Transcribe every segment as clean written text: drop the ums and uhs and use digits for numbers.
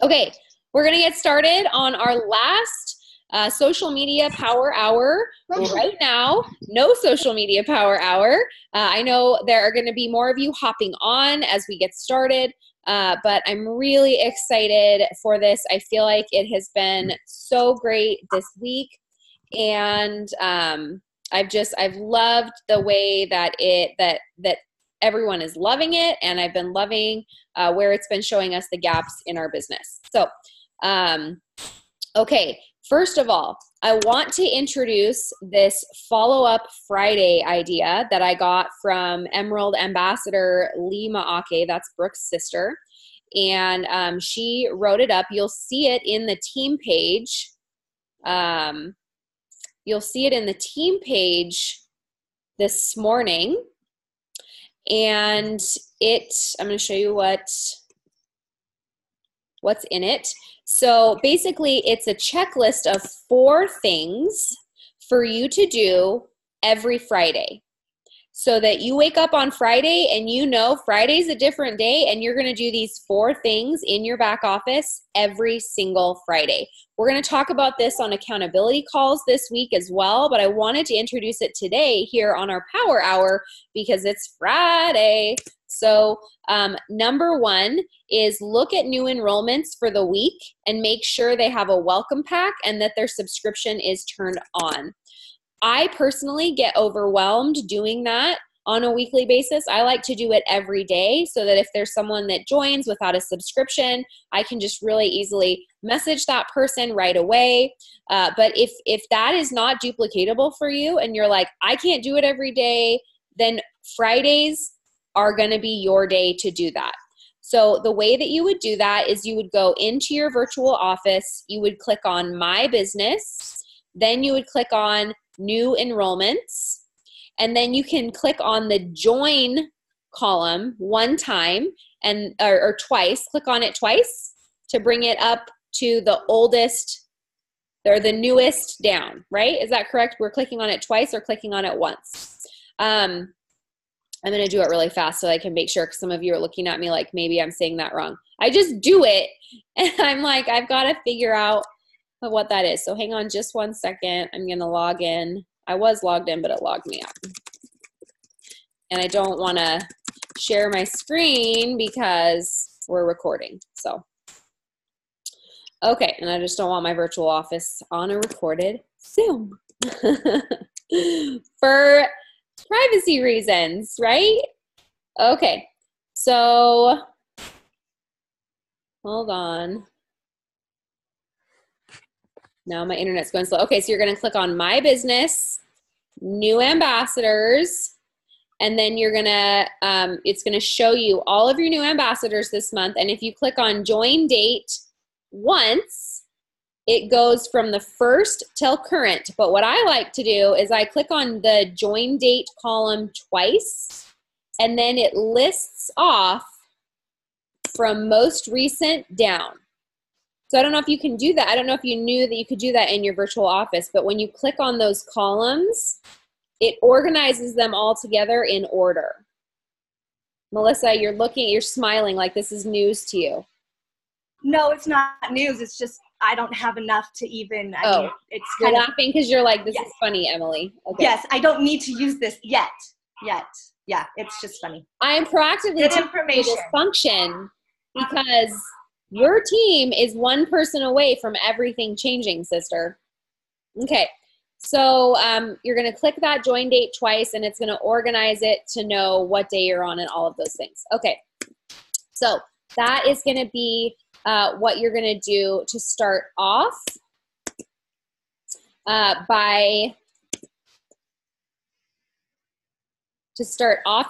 Okay, we're going to get started on our last social media power hour right now. No social media power hour. I know there are going to be more of you hopping on as we get started, but I'm really excited for this. I feel like it has been so great this week, and I've loved the way that that everyone is loving it, and I've been loving where it's been showing us the gaps in our business. So, okay, first of all, I want to introduce this follow-up Friday idea that I got from Emerald Ambassador Lee Maake, that's Brooke's sister, and she wrote it up. You'll see it in the team page. You'll see it in the team page this morning. And I'm going to show you what's in it. So basically, it's a checklist of 4 things for you to do every Friday. So that you wake up on Friday and you know Friday's a different day, and you're going to do these 4 things in your back office every single Friday. We're going to talk about this on accountability calls this week as well, but I wanted to introduce it today here on our Power Hour because it's Friday. So number 1 is look at new enrollments for the week and make sure they have a welcome pack and that their subscription is turned on. I personally get overwhelmed doing that on a weekly basis. I like to do it every day so that if there's someone that joins without a subscription, I can just really easily message that person right away. But if that is not duplicatable for you and you're like, I can't do it every day, then Fridays are going to be your day to do that. So the way that you would do that is you would go into your virtual office, you would click on My Business, then you would click on New Enrollments, and then you can click on the Join column one time or twice. Click on it twice to bring it up to the oldest or the newest down, right? Is that correct? We're clicking on it twice or clicking on it once. I'm going to do it really fast so I can make sure, because some of you are looking at me like maybe I'm saying that wrong. I just do it, and I'm like, I've got to figure out what that is. So hang on just one second. I'm going to log in. I was logged in, but it logged me out. And I don't want to share my screen because we're recording. So, okay. And I just don't want my virtual office on a recorded Zoom for privacy reasons, right? Okay. So, hold on. Now my internet's going slow. Okay, so you're going to click on My Business, New Ambassadors, and then you're going to, it's going to show you all of your new ambassadors this month. And if you click on Join Date once, it goes from the first till current. But what I like to do is I click on the Join Date column twice, and then it lists off from most recent down. So I don't know if you can do that. I don't know if you knew that you could do that in your virtual office, but when you click on those columns, it organizes them all together in order. Melissa, you're smiling like this is news to you. No, it's not news. It's just I don't have enough to even, it's you're laughing because you're like, this yes. is funny, Emily. Okay. Yes, I don't need to use this yet. Yeah, it's just funny. I am proactively teaching you this function because your team is one person away from everything changing, sister. Okay, so you're going to click that Join Date twice, and it's going to organize it to know what day you're on and all of those things. Okay, so that is going to be what you're going to do to start off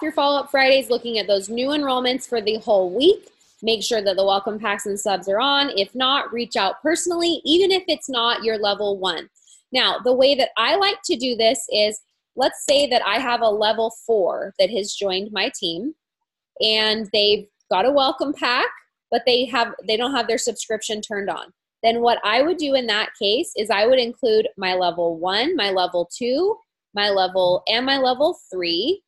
your follow-up Fridays, looking at those new enrollments for the whole week. Make sure that the welcome packs and subs are on. If not, reach out personally, even if it's not your level 1. Now, the way that I like to do this is, let's say that I have a level 4 that has joined my team, and they've got a welcome pack, but they don't have their subscription turned on. Then what I would do in that case is I would include my level 1, my level 2, my level 3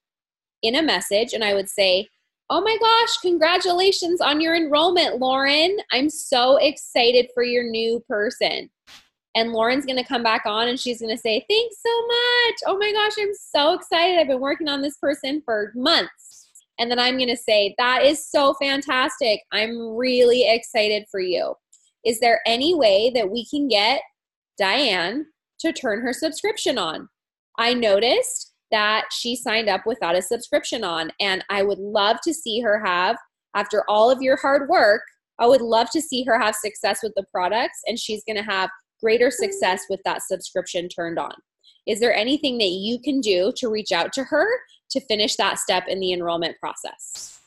in a message, and I would say, Oh my gosh, congratulations on your enrollment, Lauren. I'm so excited for your new person. And Lauren's going to come back on and she's going to say, thanks so much. Oh my gosh, I'm so excited. I've been working on this person for months. And then I'm going to say, that is so fantastic. I'm really excited for you. Is there any way that we can get Diane to turn her subscription on? I noticed that she signed up without a subscription on, and I would love to see her have, after all of your hard work, I would love to see her have success with the products, and she's going to have greater success with that subscription turned on. Is there anything that you can do to reach out to her to finish that step in the enrollment process?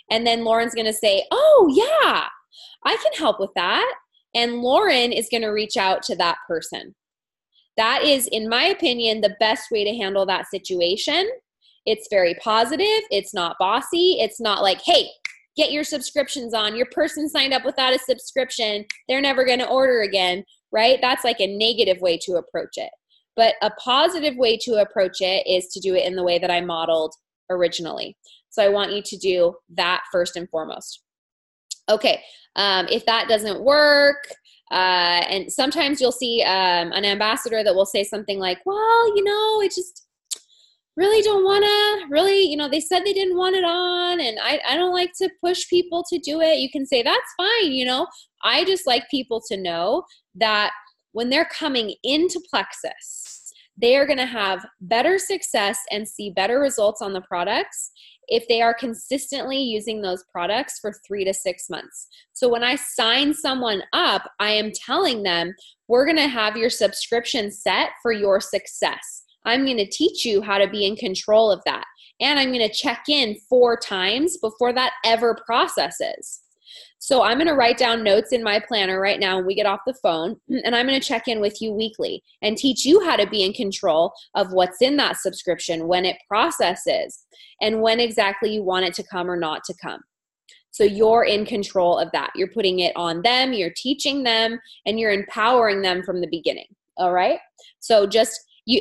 And then Lauren's going to say, oh yeah, I can help with that. And Lauren is going to reach out to that person. That is, in my opinion, the best way to handle that situation. It's very positive. It's not bossy. It's not like, hey, get your subscriptions on. Your person signed up without a subscription. They're never going to order again, right? That's like a negative way to approach it. But a positive way to approach it is to do it in the way that I modeled originally. So I want you to do that first and foremost. Okay, if that doesn't work, and sometimes you'll see an ambassador that will say something like, well, you know, it just really don't want to, really, you know, they said they didn't want it on, and I don't like to push people to do it. You can say, that's fine, you know. I just like people to know that when they're coming into Plexus, they are going to have better success and see better results on the products if they are consistently using those products for 3 to 6 months. So when I sign someone up, I am telling them, we're going to have your subscription set for your success. I'm going to teach you how to be in control of that. And I'm going to check in 4 times before that ever processes. So I'm going to write down notes in my planner right now when we get off the phone, and I'm going to check in with you weekly and teach you how to be in control of what's in that subscription, when it processes, and when exactly you want it to come or not to come. So you're in control of that. You're putting it on them, you're teaching them, and you're empowering them from the beginning. All right? So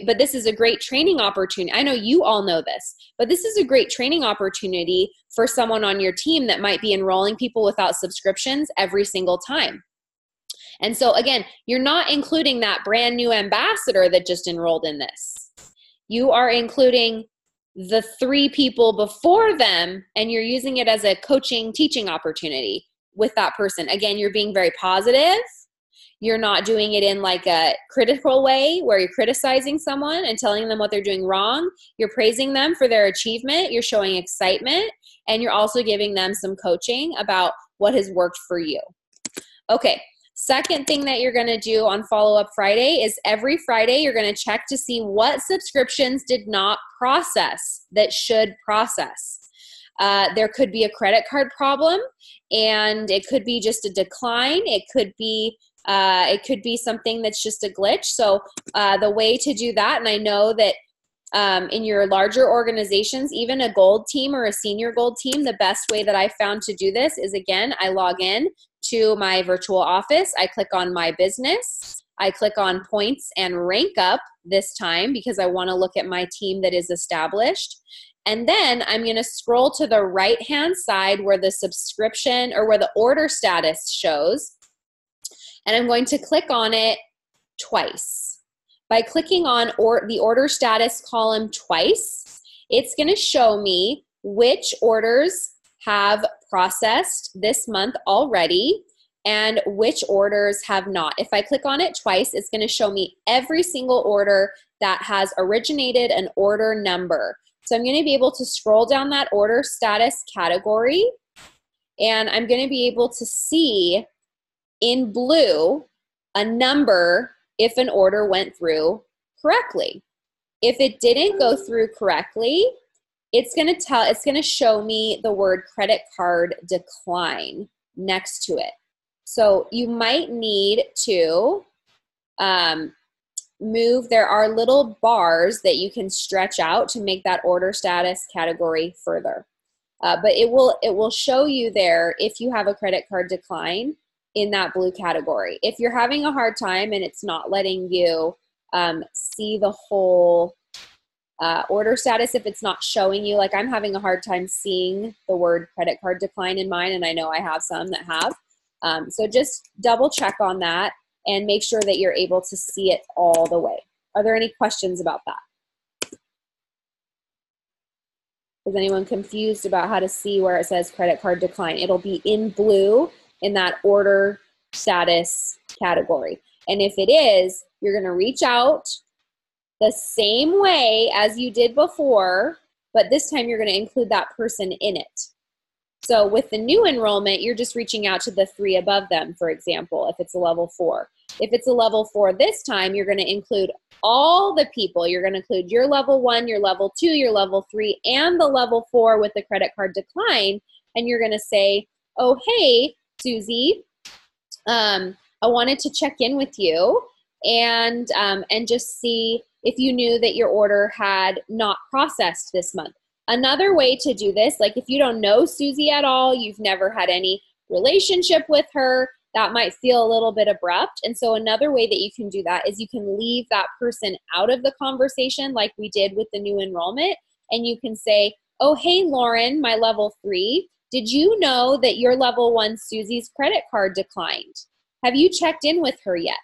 but this is a great training opportunity. I know you all know this, but this is a great training opportunity for someone on your team that might be enrolling people without subscriptions every single time. And so again, you're not including that brand new ambassador that just enrolled in this. You are including the 3 people before them, and you're using it as a coaching, teaching opportunity with that person. Again, you're being very positive. You're not doing it in like a critical way where you're criticizing someone and telling them what they're doing wrong. You're praising them for their achievement. You're showing excitement, and you're also giving them some coaching about what has worked for you. Okay, second thing that you're going to do on Follow-Up Friday is every Friday you're going to check to see what subscriptions did not process that should process. There could be a credit card problem, and it could be just a decline. It could be something that's just a glitch. So the way to do that, and I know that in your larger organizations, even a gold team or a senior gold team, the best way that I found to do this is, again, I log in to my virtual office. I click on my business. I click on points and rank up this time because I want to look at my team that is established. And then I'm going to scroll to the right-hand side where the subscription or where the order status shows. And I'm going to click on it twice. By clicking on the order status column twice, it's going to show me which orders have processed this month already and which orders have not. If I click on it twice, it's going to show me every single order that has originated an order number. So I'm going to be able to scroll down that order status category, and I'm going to be able to see in blue a number if an order went through correctly. If it didn't go through correctly, it's going to show me the word credit card decline next to it. So you might need to move. There are little bars that you can stretch out to make that order status category further. But it will show you there if you have a credit card decline in that blue category. If you're having a hard time and it's not letting you see the whole order status if it's not showing you. Like I'm having a hard time seeing the word credit card decline in mine, and I know I have some that have. So just double check on that and make sure that you're able to see it all the way. Are there any questions about that? Is anyone confused about how to see where it says credit card decline? It'll be in blue in that order status category. And if it is, you're going to reach out the same way as you did before, but this time you're going to include that person in it. So with the new enrollment, you're just reaching out to the 3 above them, for example, if it's a level 4. If it's a level 4 this time, you're going to include all the people. You're going to include your level 1, your level 2, your level 3, and the level 4 with the credit card decline. And you're going to say, oh, hey, Susie, I wanted to check in with you and just see if you knew that your order had not processed this month. Another way to do this, like if you don't know Susie at all, you've never had any relationship with her, that might feel a little bit abrupt. And so another way that you can do that is you can leave that person out of the conversation like we did with the new enrollment. And you can say, oh, hey, Lauren, my level 3, did you know that your level 1 Susie's credit card declined? Have you checked in with her yet?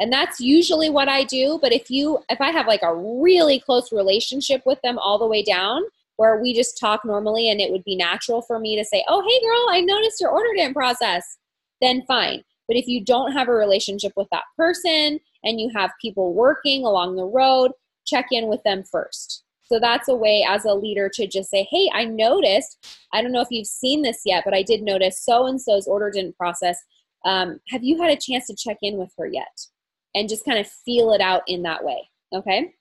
And that's usually what I do. But if I have like a really close relationship with them all the way down, where we just talk normally and it would be natural for me to say, oh, hey girl, I noticed your order didn't process, then fine. But if you don't have a relationship with that person and you have people working along the road, check in with them first. So that's a way as a leader to just say, hey, I noticed, I don't know if you've seen this yet, but I did notice so-and-so's order didn't process. Have you had a chance to check in with her yet? And just kind of feel it out in that way, okay?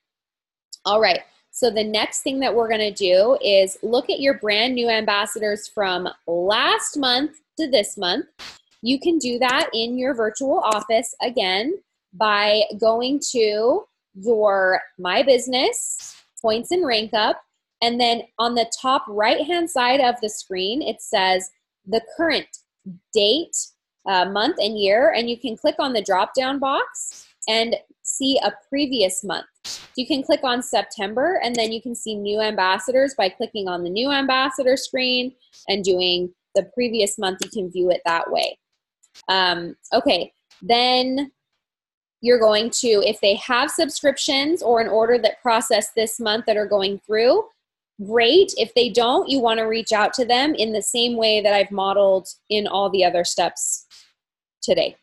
All right, so the next thing that we're gonna do is look at your brand new ambassadors from last month to this month. You can do that in your virtual office, again, by going to your My Business, Points and Rank Up, and then on the top right-hand side of the screen, it says the current date, month and year, and you can click on the drop-down box and see a previous month. So you can click on September, and then you can see new ambassadors by clicking on the new ambassador screen and doing the previous month. You can view it that way. Okay, then you're going to, if they have subscriptions or an order that processed this month that are going through, great. If they don't, you want to reach out to them in the same way that I've modeled in all the other steps today.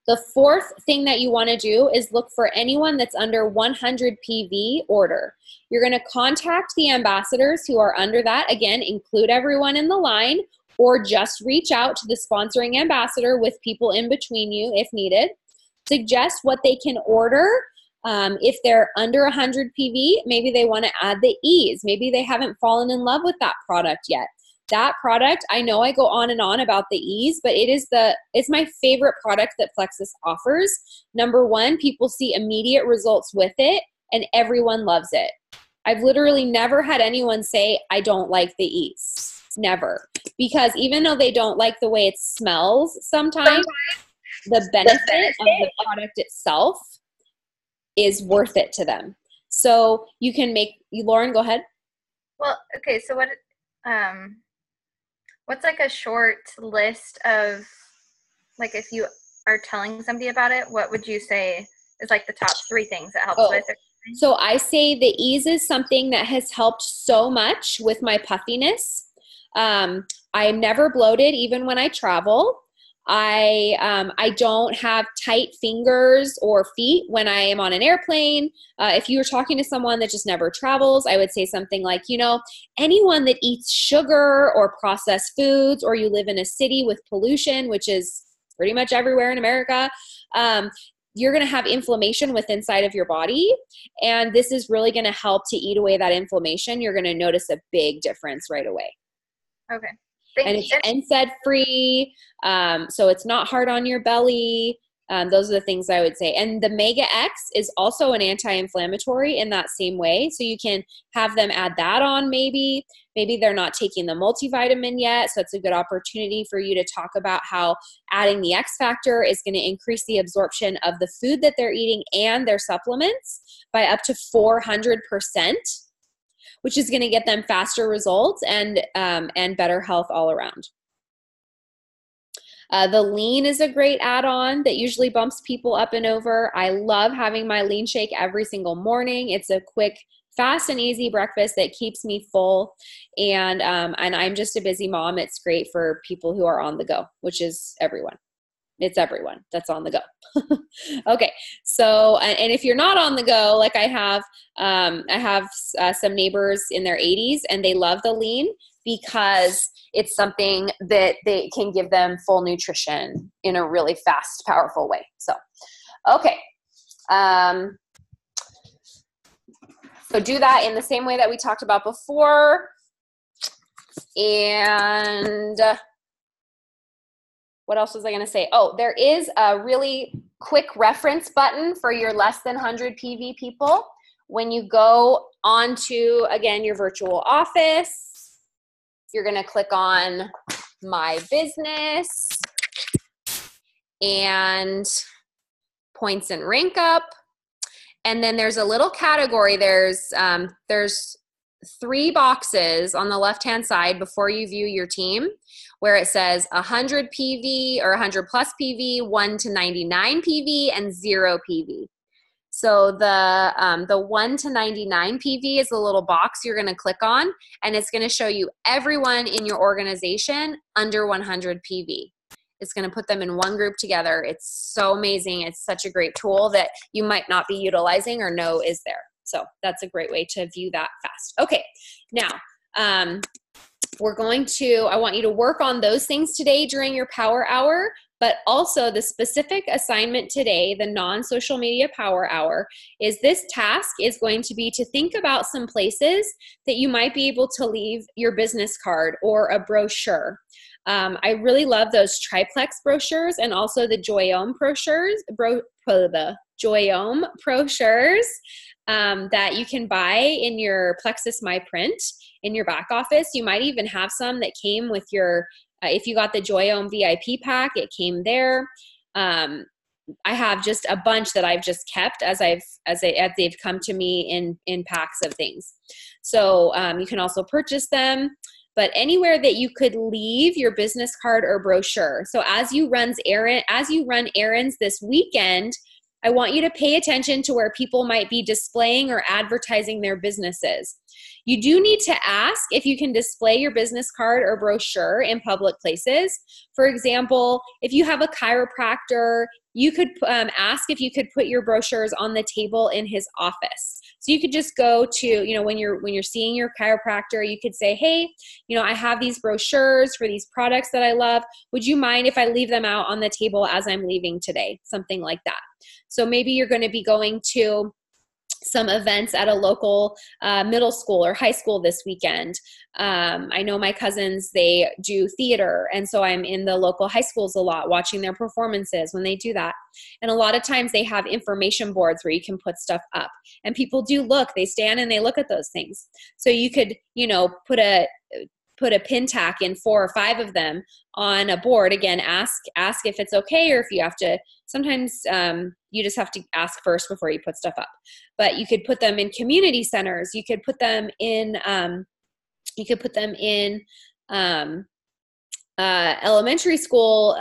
The fourth thing that you want to do is look for anyone that's under 100 PV order. You're going to contact the ambassadors who are under that. Again, include everyone in the line, or just reach out to the sponsoring ambassador with people in between you if needed. Suggest what they can order. If they're under 100 PV, maybe they want to add the ease. Maybe they haven't fallen in love with that product yet. That product, I know I go on and on about the ease, but it's my favorite product that Plexus offers. Number one, people see immediate results with it, and everyone loves it. I've literally never had anyone say, I don't like the ease. Never. Because even though they don't like the way it smells sometimes, the benefit of the product itself is worth it to them. So you can make, Lauren, go ahead. Well, okay, so what's like a short list of, like, if you are telling somebody about it, what would you say is like the top 3 things that helps with it? So I say the ease is something that has helped so much with my puffiness. I'm never bloated even when I travel. I don't have tight fingers or feet when I am on an airplane. If you were talking to someone that just never travels, I would say something like, anyone that eats sugar or processed foods, or you live in a city with pollution, which is pretty much everywhere in America, you're going to have inflammation within inside of your body. And this is really going to help to eat away that inflammation. You're going to notice a big difference right away. Okay. And it's NSAID free, so it's not hard on your belly. Those are the things I would say. And the Mega X is also an anti-inflammatory in that same way. So you can have them add that on maybe. Maybe they're not taking the multivitamin yet. So it's a good opportunity for you to talk about how adding the X Factor is going to increase the absorption of the food that they're eating and their supplements by up to 400%, which is going to get them faster results and better health all around. The lean is a great add-on that usually bumps people up and over. I love having my lean shake every single morning. It's a quick, fast and easy breakfast that keeps me full. And I'm just a busy mom. It's great for people who are on the go, which is everyone. It's everyone that's on the go. Okay. So, and if you're not on the go, like I have some neighbors in their 80s and they love the lean because it's something that they can give them full nutrition in a really fast, powerful way. So, okay. So do that in the same way that we talked about before. And what else was I going to say? Oh, there is a really quick reference button for your less than 100 PV people. When you go onto, again, your virtual office, you're going to click on My Business and Points and Rank Up. And then there's a little category. There's 3 boxes on the left-hand side before you view your team where it says 100 PV or 100 plus PV, 1 to 99 PV, and 0 PV. So the 1 to 99 PV is the little box you're going to click on, and it's going to show you everyone in your organization under 100 PV. It's going to put them in one group together. It's so amazing. It's such a great tool that you might not be utilizing or know is there. So that's a great way to view that fast. Okay, now I want you to work on those things today during your power hour, but also the specific assignment today, the non-social media power hour, is this task is going to be to think about some places that you might be able to leave your business card or a brochure. I really love those triplex brochures and also the Joyome brochures, that you can buy in your Plexus MyPrint in your back office. You might even have some that came with your, if you got the Joyome VIP pack, it came there. I have just a bunch that I've just kept as they've come to me in packs of things. So you can also purchase them. But anywhere that you could leave your business card or brochure. So as you run errands this weekend, I want you to pay attention to where people might be displaying or advertising their businesses. You do need to ask if you can display your business card or brochure in public places. For example, if you have a chiropractor, you could ask if you could put your brochures on the table in his office. So you could just go to, when you're seeing your chiropractor, you could say, hey, I have these brochures for these products that I love. Would you mind if I leave them out on the table as I'm leaving today? Something like that. So maybe you're going to be going to some events at a local middle school or high school this weekend. I know my cousins, they do theater, and so I'm in the local high schools a lot watching their performances when they do that. And a lot of times they have information boards where you can put stuff up, and people do look, they stand and they look at those things. So you could, put a pin tack in 4 or 5 of them on a board. Again, ask if it's okay, or if you have to, sometimes you just have to ask first before you put stuff up. But you could put them in community centers. You could put them in, elementary school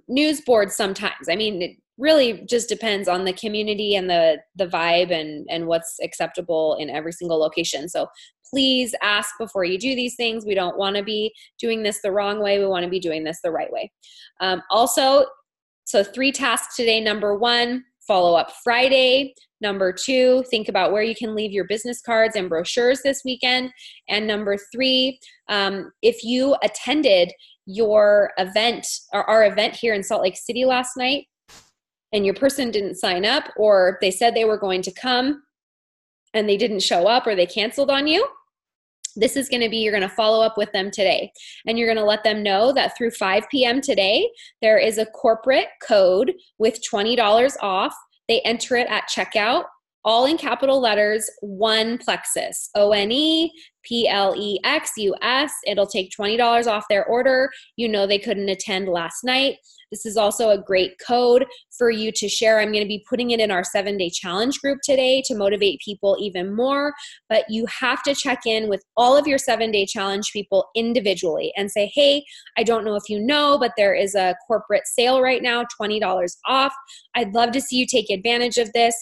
news boards sometimes. I mean, it really just depends on the community and the vibe and what's acceptable in every single location. So please ask before you do these things. We don't want to be doing this the wrong way. We want to be doing this the right way. So 3 tasks today. Number 1, follow up Friday. Number 2, think about where you can leave your business cards and brochures this weekend. And number 3, if you attended your event or our event here in Salt Lake City last night and your person didn't sign up, or they said they were going to come and they didn't show up, or they canceled on you, This is going to be, you're going to follow up with them today, and you're going to let them know that through 5 p.m. today, there is a corporate code with $20 off. They enter it at checkout, all in capital letters, One Plexus, ONEPLEXUS. It'll take $20 off their order. You know they couldn't attend last night. This is also a great code for you to share. I'm going to be putting it in our 7-day challenge group today to motivate people even more. But you have to check in with all of your 7-day challenge people individually and say, hey, I don't know if you know, but there is a corporate sale right now, $20 off. I'd love to see you take advantage of this.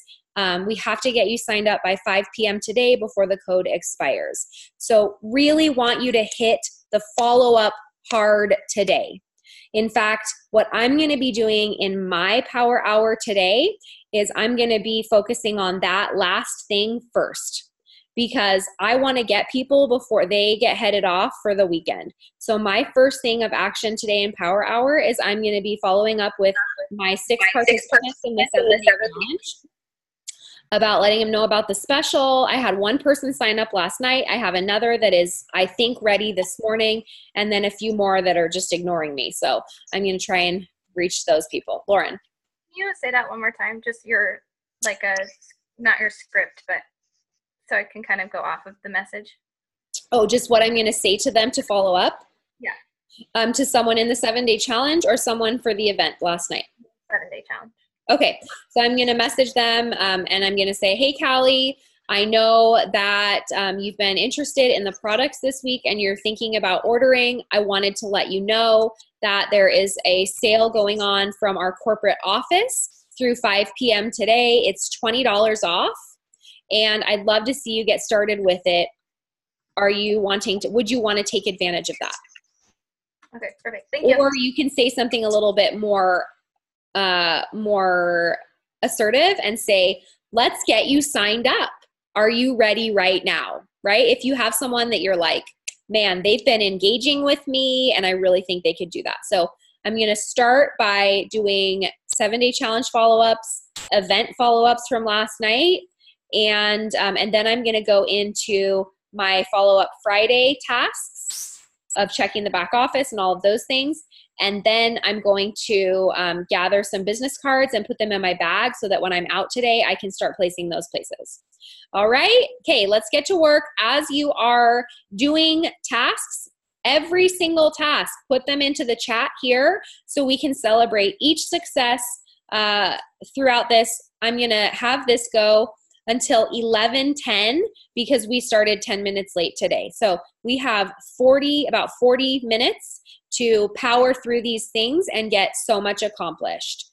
We have to get you signed up by 5 p.m. today before the code expires. So really want you to hit the follow-up hard today. In fact, what I'm going to be doing in my power hour today is I'm going to be focusing on that last thing first, because I want to get people before they get headed off for the weekend. So my first thing of action today in power hour is I'm going to be following up with my 6 participants in the 7-day challenge about letting them know about the special. I had one person sign up last night. I have another that is, I think, ready this morning, and then a few more that are just ignoring me. So I'm going to try and reach those people. Lauren. Can you say that one more time? Just your, like not your script, but so I can kind of go off of the message. Oh, just what I'm going to say to them to follow up? Yeah. To someone in the 7-day challenge or someone for the event last night? 7-day challenge. Okay, so I'm going to message them and I'm going to say, hey, Callie, I know that you've been interested in the products this week and you're thinking about ordering. I wanted to let you know that there is a sale going on from our corporate office through 5 p.m. today. It's $20 off, and I'd love to see you get started with it. Would you want to take advantage of that? Okay, perfect. Thank you. Or you can say something a little bit more assertive and say, let's get you signed up. Are you ready right now? Right? If you have someone that you're like, man, they've been engaging with me and I really think they could do that. So I'm going to start by doing 7-day challenge follow-ups, event follow-ups from last night. And then I'm going to go into my follow-up Friday tasks of checking the back office and all of those things. And then I'm going to gather some business cards and put them in my bag so that when I'm out today, I can start placing those places. All right? Okay, let's get to work. As you are doing tasks, every single task, put them into the chat here so we can celebrate each success throughout this. I'm going to have this go until 11:10 because we started 10 minutes late today. So we have about 40 minutes to power through these things and get so much accomplished.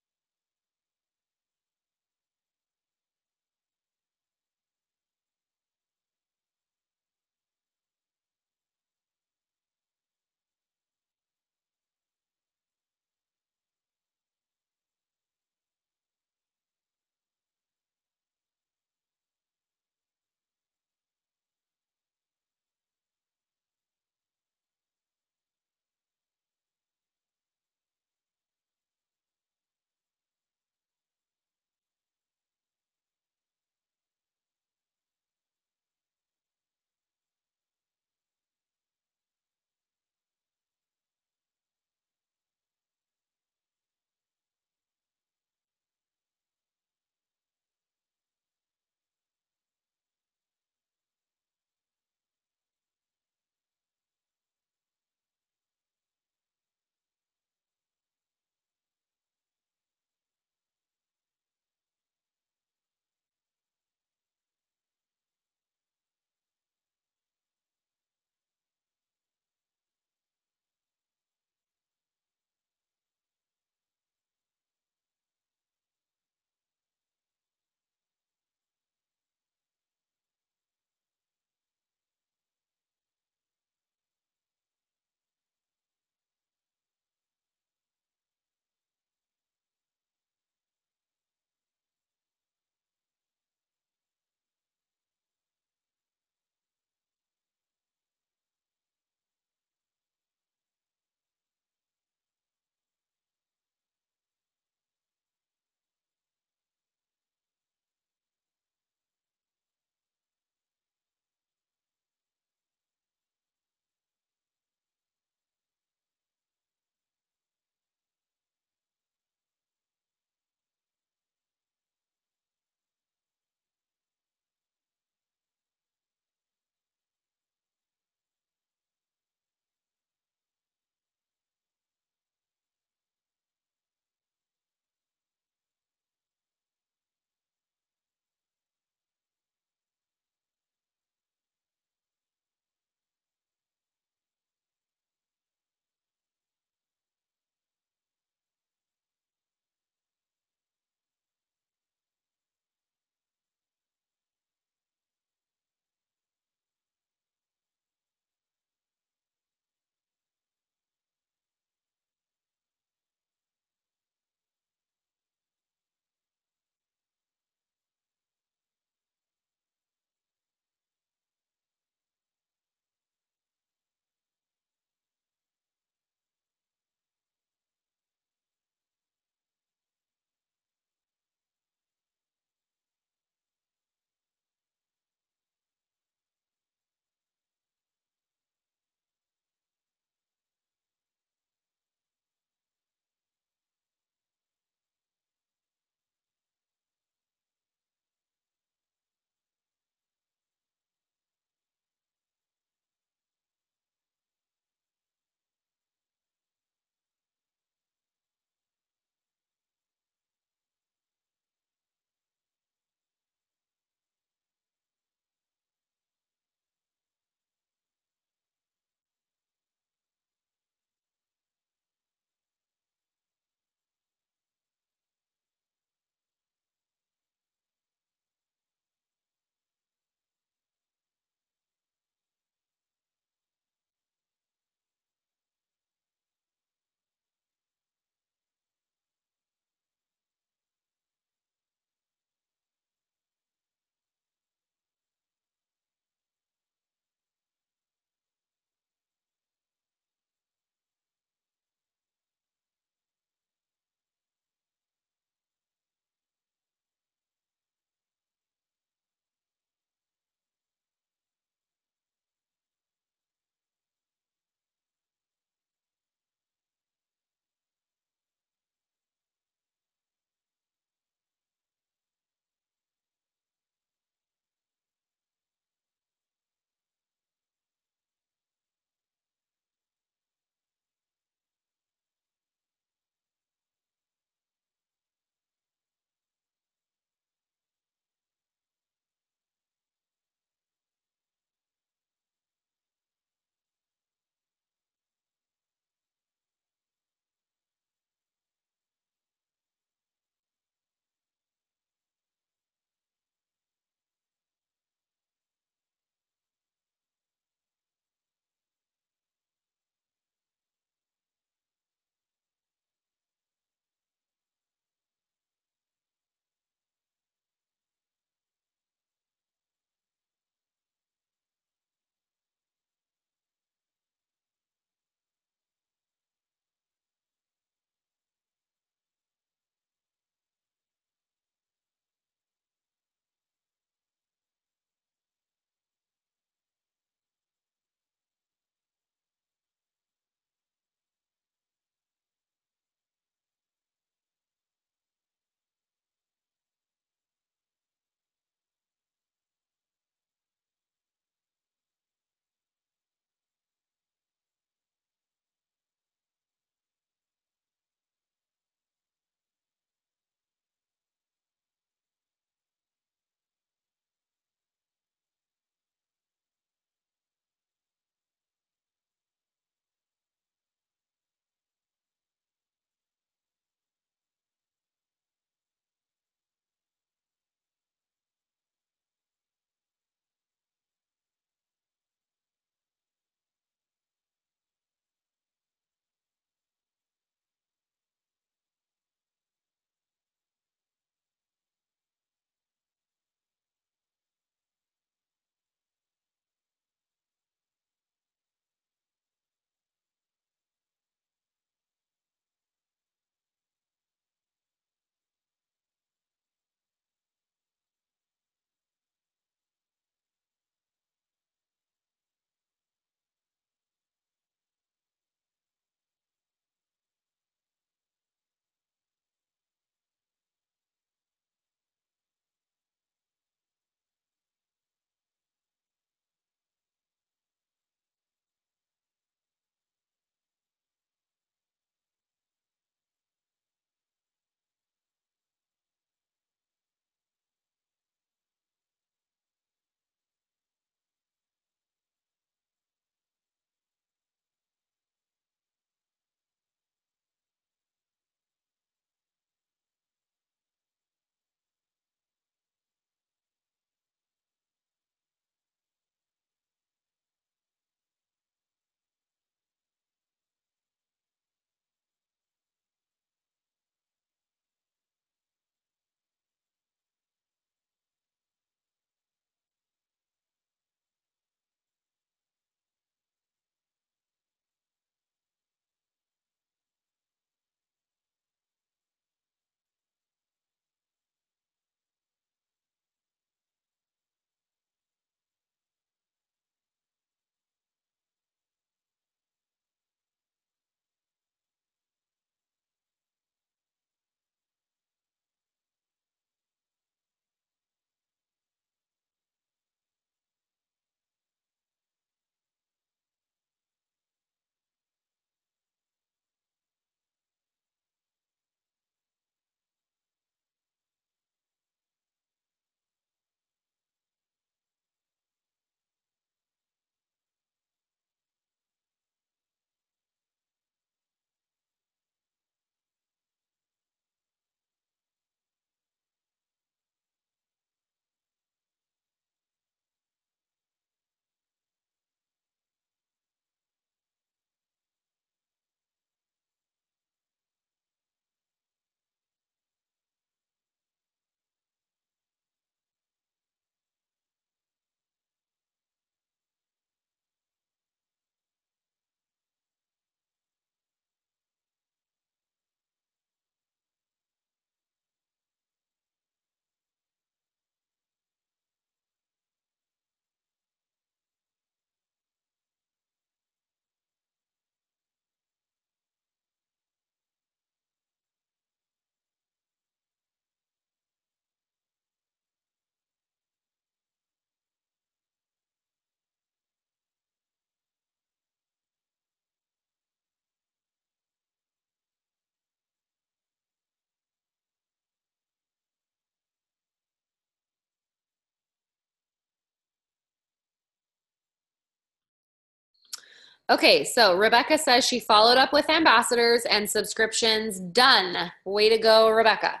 Okay, so Rebecca says she followed up with ambassadors and subscriptions done. Way to go, Rebecca.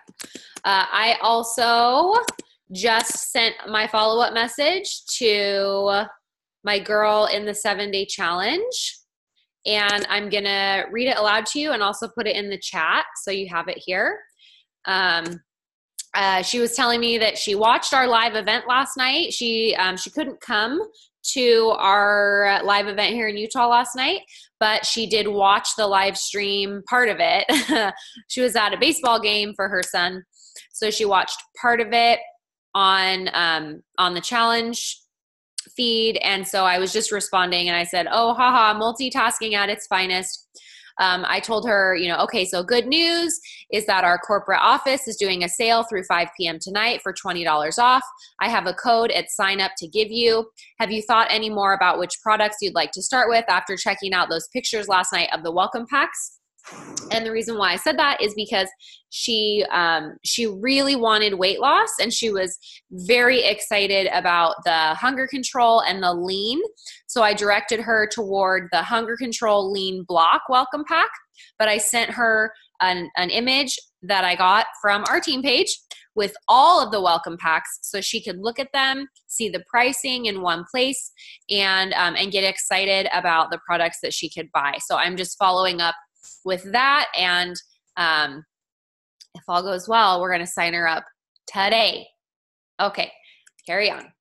I also just sent my follow-up message to my girl in the 7-day challenge, and I'm gonna read it aloud to you and also put it in the chat so you have it here. She was telling me that she watched our live event last night. She couldn't come to our live event here in Utah last night, but she did watch the live stream part of it. She was at a baseball game for her son, so she watched part of it on the challenge feed. And so I was just responding and I said, oh, haha, multitasking at its finest. I told her, okay, so good news is that our corporate office is doing a sale through 5 p.m. tonight for $20 off. I have a code at sign up to give you. Have you thought any more about which products you'd like to start with after checking out those pictures last night of the welcome packs? And the reason why I said that is because she really wanted weight loss, and she was very excited about the hunger control and the lean. So I directed her toward the hunger control lean block welcome pack, but I sent her an image that I got from our team page with all of the welcome packs so she could look at them, see the pricing in one place, and get excited about the products that she could buy. So I'm just following up with that, and if all goes well, we're going to sign her up today. Okay, carry on.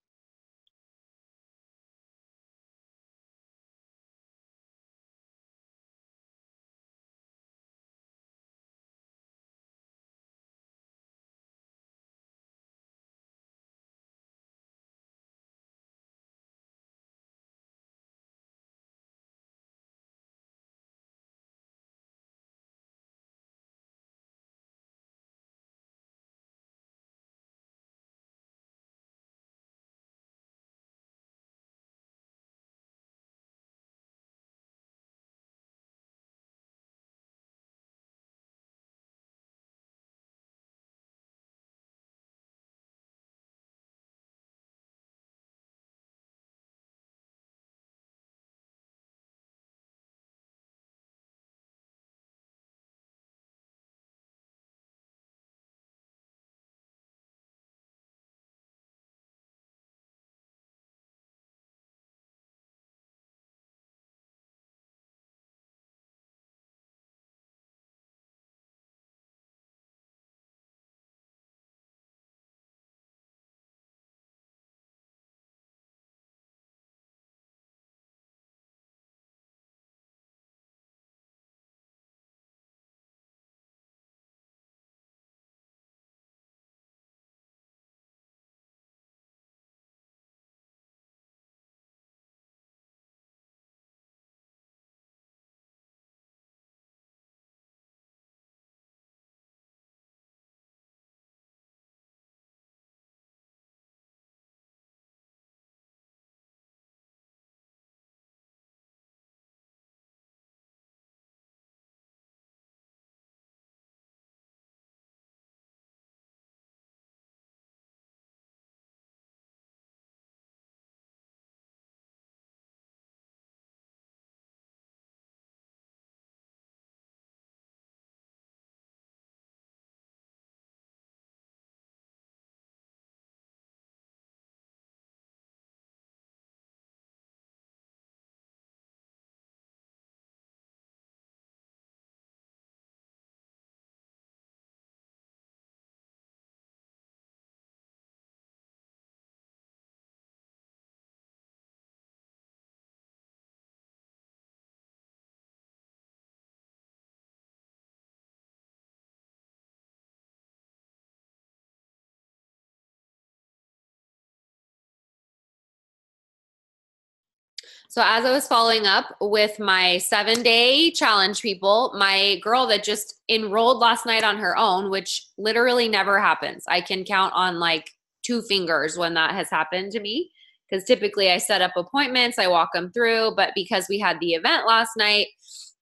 So as I was following up with my 7-day challenge people, my girl that just enrolled last night on her own, which literally never happens. I can count on like 2 fingers when that has happened to me, because typically I set up appointments, I walk them through, but because we had the event last night,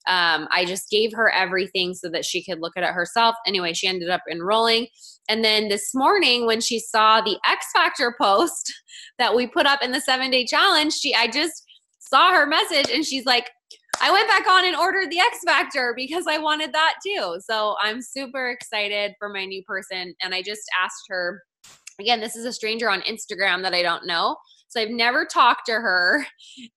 I just gave her everything so that she could look at it herself. Anyway, she ended up enrolling. And then this morning when she saw the X Factor post that we put up in the 7-day challenge, I just saw her message and she's like, I went back on and ordered the X Factor because I wanted that too. So I'm super excited for my new person. And I just asked her, again, this is a stranger on Instagram that I don't know. So I've never talked to her.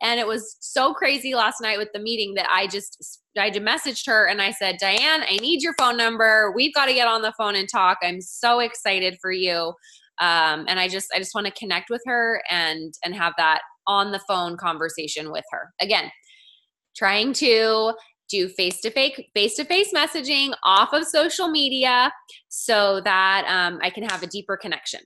And it was so crazy last night with the meeting that I messaged her and I said, Diane, I need your phone number. We've got to get on the phone and talk. I'm so excited for you. And I just want to connect with her and have that on the phone conversation with her. Again, trying to do face-to-face messaging off of social media so that I can have a deeper connection.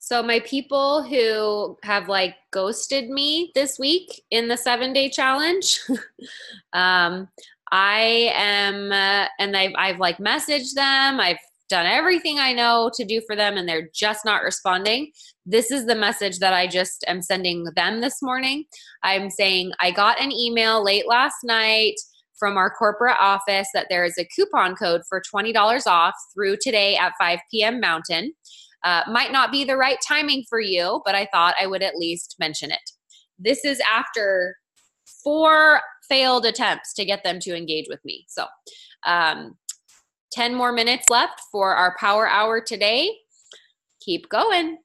So my people who have like ghosted me this week in the 7-day challenge, I am, and I've like messaged them. I've done everything I know to do for them, and they're just not responding. This is the message that I just am sending them this morning. I'm saying I got an email late last night from our corporate office that there is a coupon code for $20 off through today at 5 p.m. Mountain. Might not be the right timing for you, but I thought I would at least mention it. This is after 4 failed attempts to get them to engage with me. So 10 more minutes left for our power hour today. Keep going.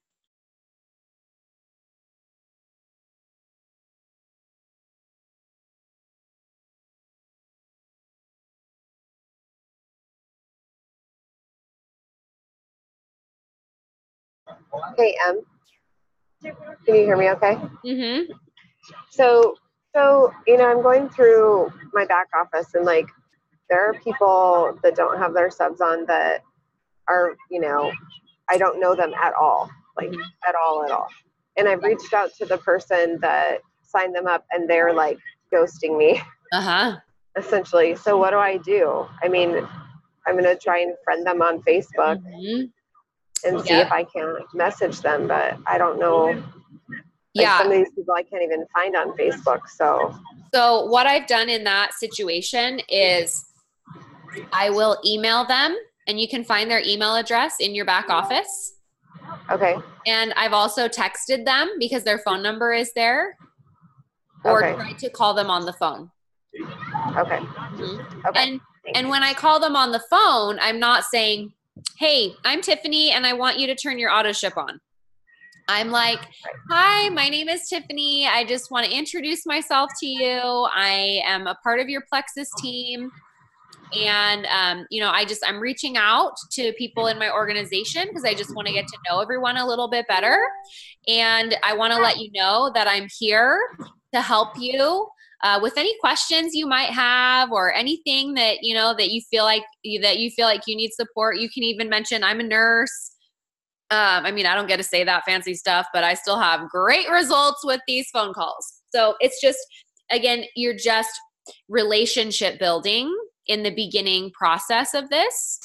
Hey, can you hear me okay? Mm-hmm. So, I'm going through my back office, and like, there are people that don't have their subs on that are, I don't know them at all, like at all. And I've reached out to the person that signed them up, and they're like ghosting me, essentially. So what do I do? I mean, I'm going to try and friend them on Facebook and see if I can message them, but I don't know. Like, some of these people I can't even find on Facebook. So what I've done in that situation is I will email them, and you can find their email address in your back office. Okay. And I've also texted them because their phone number is there, or tried to call them on the phone. Okay. Mm-hmm. Okay. And when I call them on the phone, I'm not saying, hey, I'm Tiffany and I want you to turn your auto ship on. I'm like, hi, my name is Tiffany. I just want to introduce myself to you. I am a part of your Plexus team. And, I'm reaching out to people in my organization because I just want to get to know everyone a little bit better. And I want to let you know that I'm here to help you with any questions you might have, or anything that, that you feel like you need support. You can even mention I'm a nurse. I don't get to say that fancy stuff, but I still have great results with these phone calls. So it's just, again, you're just relationship building in the beginning process of this,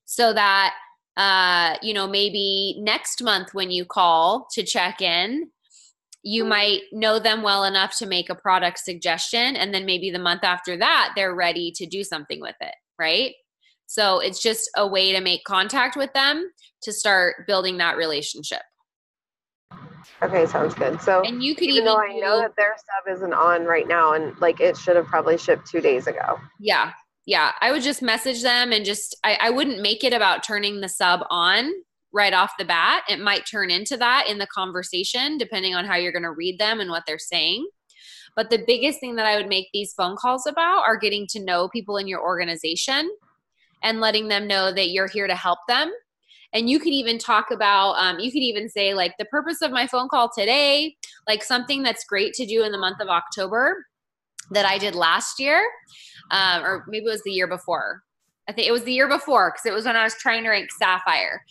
so that, maybe next month when you call to check in, you might know them well enough to make a product suggestion. And then maybe the month after that, they're ready to do something with it. Right. So it's just a way to make contact with them to start building that relationship. Okay, sounds good. So, and you could even though I know that their sub isn't on right now, and like it should have probably shipped 2 days ago. Yeah. I would just message them, and I wouldn't make it about turning the sub on right off the bat. It might turn into that in the conversation, depending on how you're going to read them and what they're saying. But the biggest thing that I would make these phone calls about are getting to know people in your organization and letting them know that you're here to help them. And you could even talk about, you could even say, like, the purpose of my phone call today, like something that's great to do in the month of October that I did last year, or maybe it was the year before. I think it was the year before, because it was when I was trying to rank Sapphire.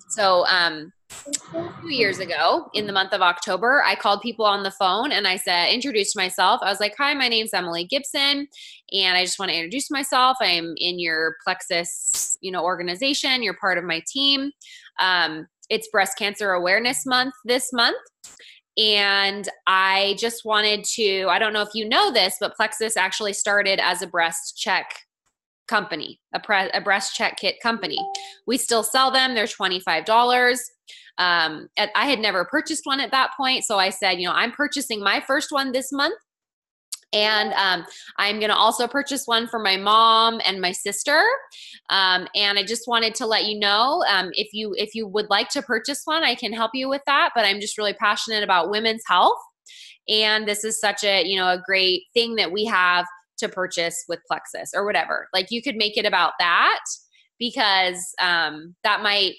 So 2 years ago in the month of October, I called people on the phone and I introduced myself. I was like, hi, my name's Emily Gibson, and I just want to introduce myself. I'm in your Plexus, organization. You're part of my team. It's Breast Cancer Awareness Month this month. And I just wanted to, I don't know if you know this, but Plexus actually started as a breast check company, a breast check kit company. We still sell them. They're $25. I had never purchased one at that point. So I said, I'm purchasing my first one this month. And I'm going to also purchase one for my mom and my sister. And I just wanted to let you know, if you would like to purchase one, I can help you with that. But I'm just really passionate about women's health. And this is such a, a great thing that we have to purchase with Plexus or whatever. Like, you could make it about that, because that might,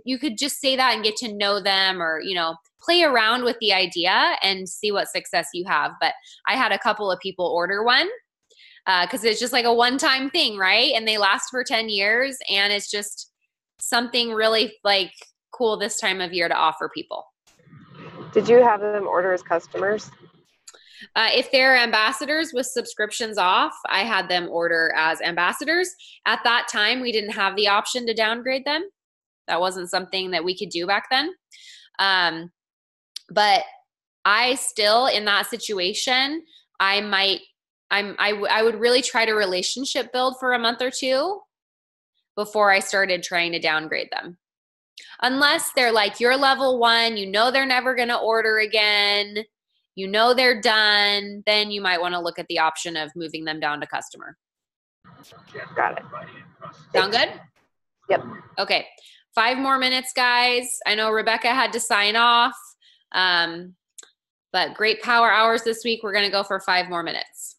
you could just say that and get to know them, or, play around with the idea and see what success you have. But I had a couple of people order one because it's just like a one-time thing, right? And they last for 10 years. And it's just something really, like, cool this time of year to offer people. Did you have them order as customers? If they're ambassadors with subscriptions off, I had them order as ambassadors. At that time, we didn't have the option to downgrade them. That wasn't something that we could do back then. But I still, in that situation, I would really try to relationship build for a month or two before I started trying to downgrade them. Unless they're like, you're level 1, you know they're never going to order again, you know they're done, then you might want to look at the option of moving them down to customer. Got it. Sound good? Yep. Okay. 5 more minutes, guys. I know Rebecca had to sign off, but great power hours this week. We're going to go for 5 more minutes.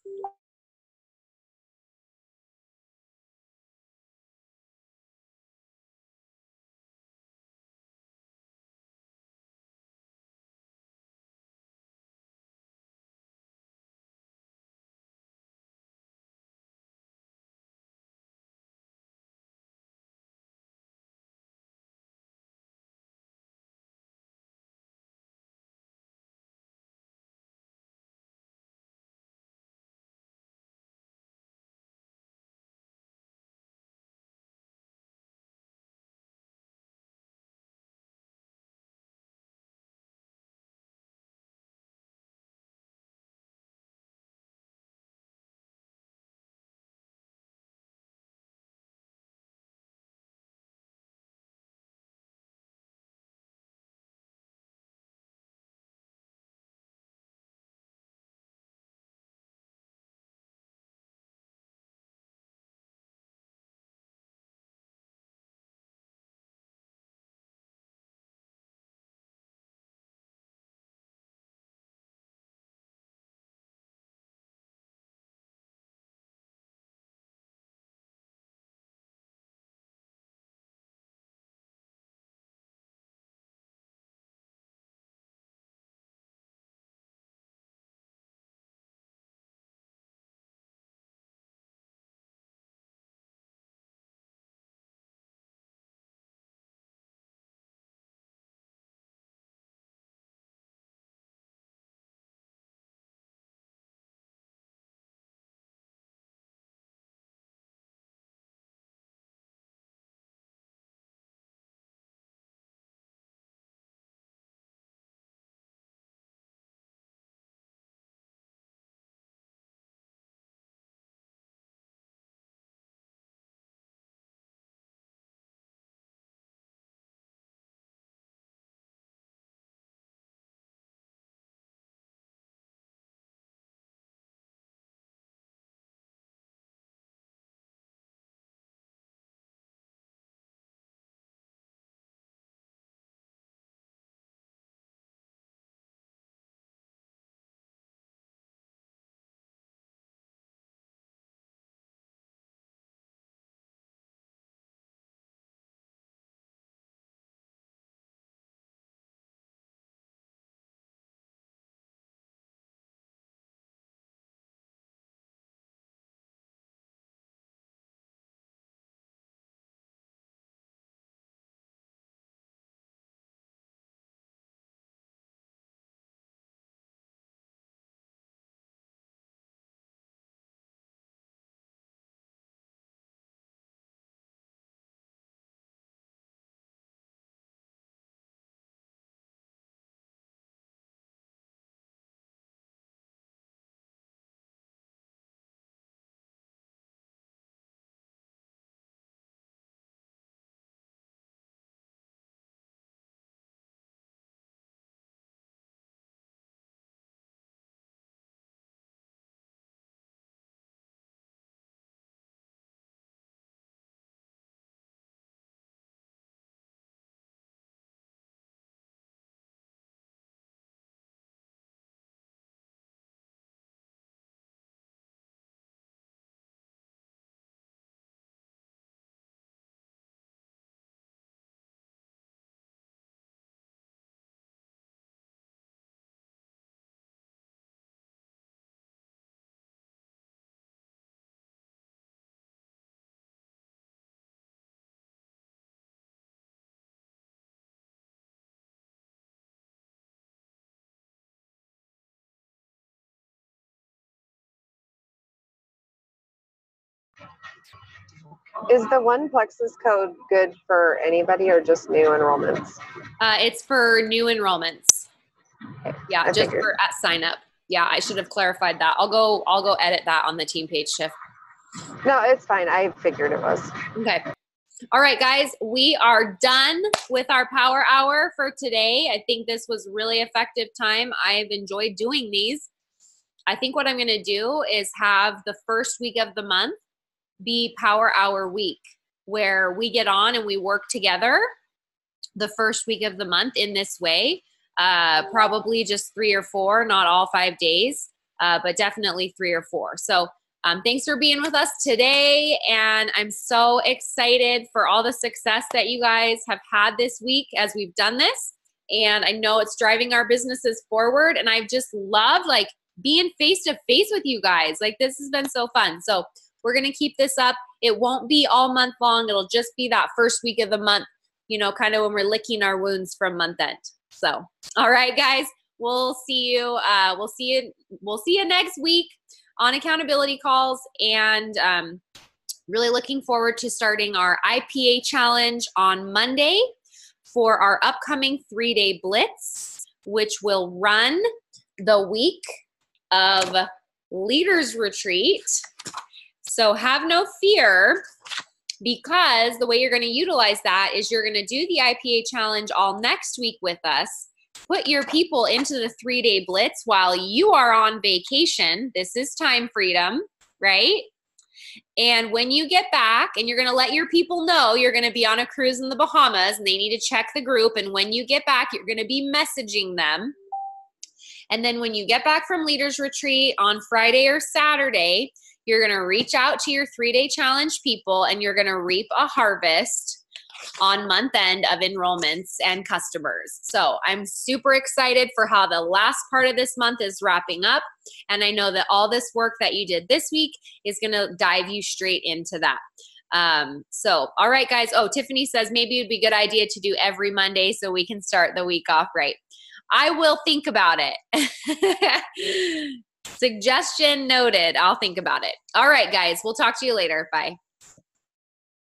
Is the one Plexus code good for anybody or just new enrollments? It's for new enrollments. Yeah, I just figured. for at sign up. Yeah, I should have clarified that. I'll go edit that on the team page, Tiff. No, it's fine. I figured it was. Okay. All right, guys, we are done with our power hour for today. I think this was really effective time. I've enjoyed doing these. I think what I'm going to do is have the first week of the month be power hour week, where we get on and we work together the first week of the month in this way. Probably just 3 or 4, not all 5 days, but definitely 3 or 4. So thanks for being with us today. And I'm so excited for all the success that you guys have had this week as we've done this. And I know it's driving our businesses forward. And I've just loved like being face to face with you guys. Like this has been so fun. So we're going to keep this up. It won't be all month long. It'll just be that first week of the month, you know, kind of when we're licking our wounds from month end. So, all right, guys, we'll see you. We'll see you next week on accountability calls, and really looking forward to starting our IPA challenge on Monday for our upcoming 3-day blitz, which will run the week of Leaders Retreat. So have no fear, because the way you're going to utilize that is you're going to do the IPA challenge all next week with us. Put your people into the 3-day blitz while you are on vacation. This is time freedom, right? And when you get back, and you're going to let your people know you're going to be on a cruise in the Bahamas and they need to check the group. And when you get back, you're going to be messaging them. And then when you get back from Leaders Retreat on Friday or Saturday, you're going to reach out to your 3-day challenge people, and you're going to reap a harvest on month end of enrollments and customers. So I'm super excited for how the last part of this month is wrapping up. And I know that all this work that you did this week is going to dive you straight into that. So, all right, guys. Oh, Tiffany says maybe it'd be a good idea to do every Monday so we can start the week off right. I will think about it. Suggestion noted. I'll think about it. All right, guys. We'll talk to you later. Bye.